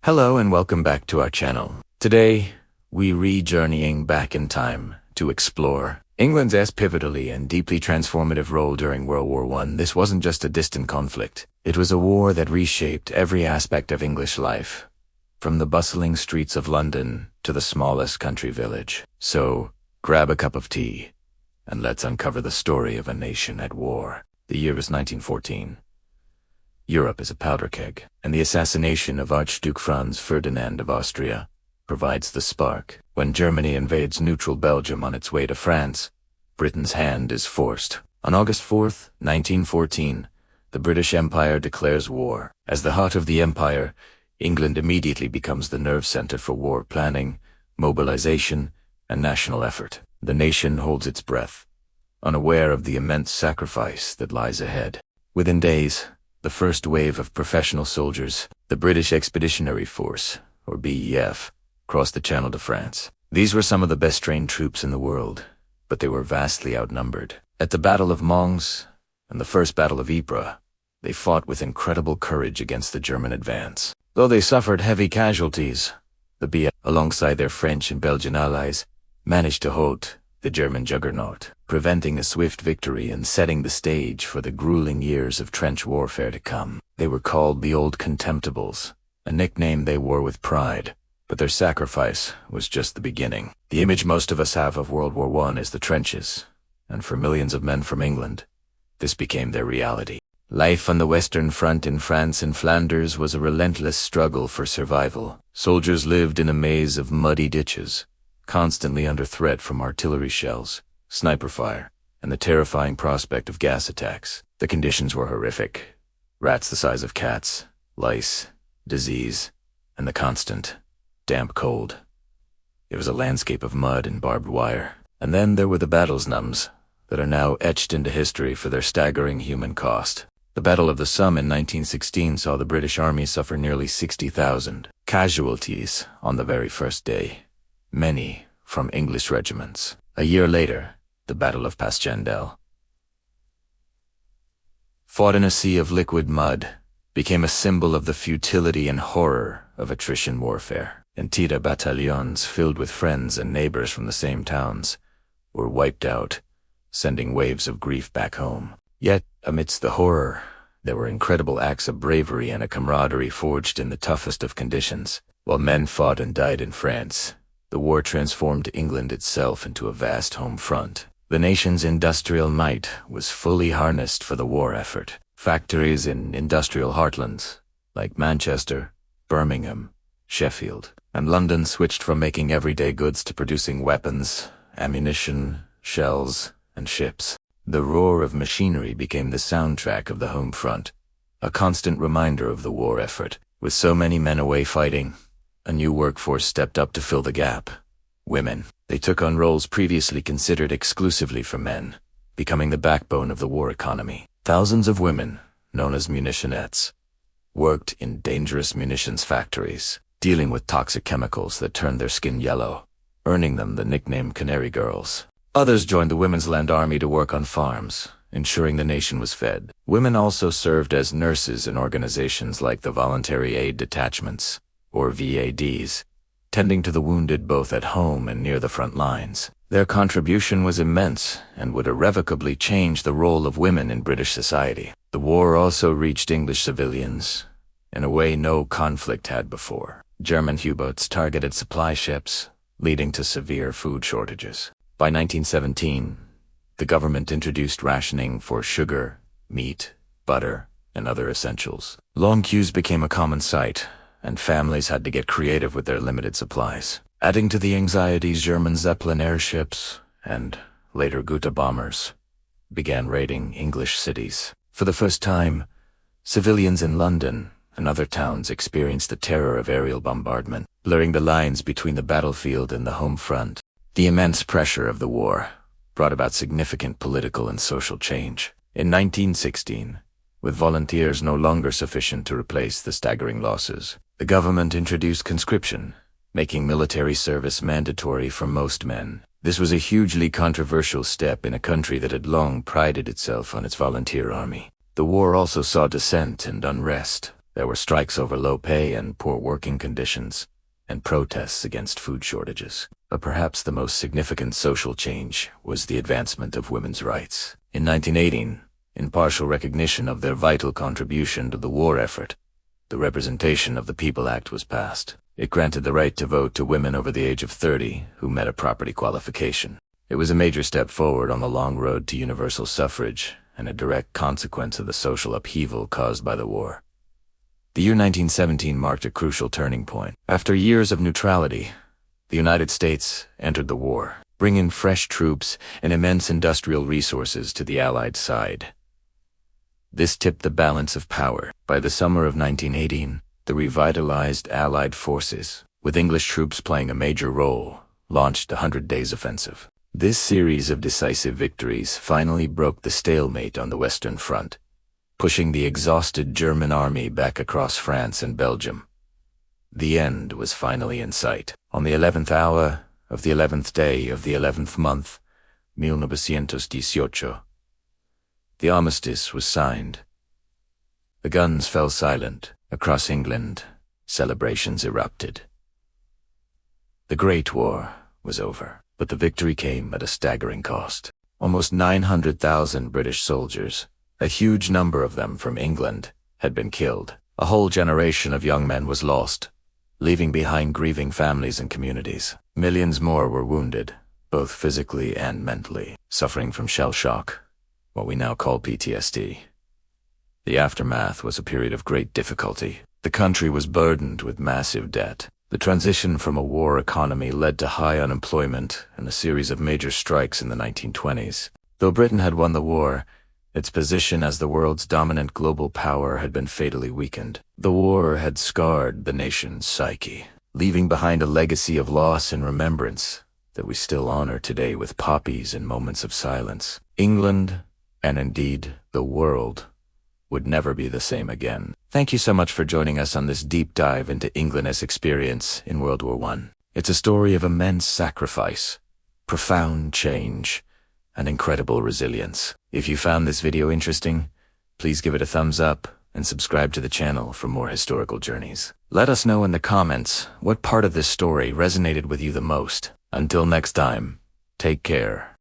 Hello and welcome back to our channel. Today, we re-journeying back in time to explore England's pivotally and deeply transformative role during World War I. This wasn't just a distant conflict. It was a war that reshaped every aspect of English life, from the bustling streets of London to the smallest country village. So, grab a cup of tea, and let's uncover the story of a nation at war. The year was 1914. Europe is a powder keg, and the assassination of Archduke Franz Ferdinand of Austria provides the spark. When Germany invades neutral Belgium on its way to France, Britain's hand is forced. On August 4th, 1914, the British Empire declares war. As the heart of the empire, England immediately becomes the nerve center for war planning, mobilization, and national effort. The nation holds its breath, unaware of the immense sacrifice that lies ahead. Within days, the first wave of professional soldiers, the British Expeditionary Force, or BEF, crossed the Channel to France. These were some of the best-trained troops in the world, but they were vastly outnumbered. At the Battle of Mons and the First Battle of Ypres, they fought with incredible courage against the German advance. Though they suffered heavy casualties, the BEF, alongside their French and Belgian allies, managed to halt the German juggernaut, preventing a swift victory and setting the stage for the grueling years of trench warfare to come. They were called the Old Contemptibles, a nickname they wore with pride, but their sacrifice was just the beginning. The image most of us have of World War I is the trenches, and for millions of men from England, this became their reality. Life on the Western Front in France and Flanders was a relentless struggle for survival. Soldiers lived in a maze of muddy ditches, constantly under threat from artillery shells, sniper fire, and the terrifying prospect of gas attacks. The conditions were horrific. Rats the size of cats, lice, disease, and the constant, damp cold. It was a landscape of mud and barbed wire. And then there were the battles numbs that are now etched into history for their staggering human cost. The Battle of the Somme in 1916 saw the British Army suffer nearly 60,000 casualties on the very first day, many from English regiments. A year later, the Battle of Passchendaele, fought in a sea of liquid mud, became a symbol of the futility and horror of attrition warfare. Entire battalions filled with friends and neighbors from the same towns were wiped out, sending waves of grief back home. Yet, amidst the horror, there were incredible acts of bravery and a camaraderie forged in the toughest of conditions. While men fought and died in France, the war transformed England itself into a vast home front. The nation's industrial might was fully harnessed for the war effort. Factories in industrial heartlands, like Manchester, Birmingham, Sheffield, and London switched from making everyday goods to producing weapons, ammunition, shells, and ships. The roar of machinery became the soundtrack of the home front, a constant reminder of the war effort. With so many men away fighting, a new workforce stepped up to fill the gap. Women. They took on roles previously considered exclusively for men, becoming the backbone of the war economy. Thousands of women, known as munitionettes, worked in dangerous munitions factories, dealing with toxic chemicals that turned their skin yellow, earning them the nickname Canary Girls. Others joined the Women's Land Army to work on farms, ensuring the nation was fed. Women also served as nurses in organizations like the Voluntary Aid Detachments, or VADs, tending to the wounded both at home and near the front lines. Their contribution was immense and would irrevocably change the role of women in British society. The war also reached English civilians in a way no conflict had before. German U-boats targeted supply ships, leading to severe food shortages. By 1917, the government introduced rationing for sugar, meat, butter, and other essentials. Long queues became a common sight, and families had to get creative with their limited supplies. Adding to the anxieties, German Zeppelin airships, and later Gotha bombers, began raiding English cities. For the first time, civilians in London and other towns experienced the terror of aerial bombardment, blurring the lines between the battlefield and the home front. The immense pressure of the war brought about significant political and social change. In 1916, with volunteers no longer sufficient to replace the staggering losses, the government introduced conscription, making military service mandatory for most men. This was a hugely controversial step in a country that had long prided itself on its volunteer army. The war also saw dissent and unrest. There were strikes over low pay and poor working conditions, and protests against food shortages. But perhaps the most significant social change was the advancement of women's rights. In 1918, in partial recognition of their vital contribution to the war effort, the Representation of the People Act was passed. It granted the right to vote to women over the age of 30 who met a property qualification. It was a major step forward on the long road to universal suffrage and a direct consequence of the social upheaval caused by the war. The year 1917 marked a crucial turning point. After years of neutrality, the United States entered the war, bringing fresh troops and immense industrial resources to the Allied side. This tipped the balance of power. By the summer of 1918, the revitalized Allied forces, with English troops playing a major role, launched the 100 Days Offensive. This series of decisive victories finally broke the stalemate on the Western Front, pushing the exhausted German army back across France and Belgium. The end was finally in sight. On the 11th hour of the 11th day of the 11th month, 1918, the armistice was signed. The guns fell silent. Across England, celebrations erupted. The Great War was over, but the victory came at a staggering cost. Almost 900,000 British soldiers, a huge number of them from England, had been killed. A whole generation of young men was lost, leaving behind grieving families and communities. Millions more were wounded, both physically and mentally, suffering from shell shock, what we now call PTSD. The aftermath was a period of great difficulty. The country was burdened with massive debt. The transition from a war economy led to high unemployment and a series of major strikes in the 1920s. Though Britain had won the war, its position as the world's dominant global power had been fatally weakened. The war had scarred the nation's psyche, leaving behind a legacy of loss and remembrance that we still honor today with poppies and moments of silence. England, and indeed the world, would never be the same again. Thank you so much for joining us on this deep dive into England's experience in World War I. It's a story of immense sacrifice, profound change, and incredible resilience. If you found this video interesting, please give it a thumbs up and subscribe to the channel for more historical journeys. Let us know in the comments what part of this story resonated with you the most. Until next time, take care.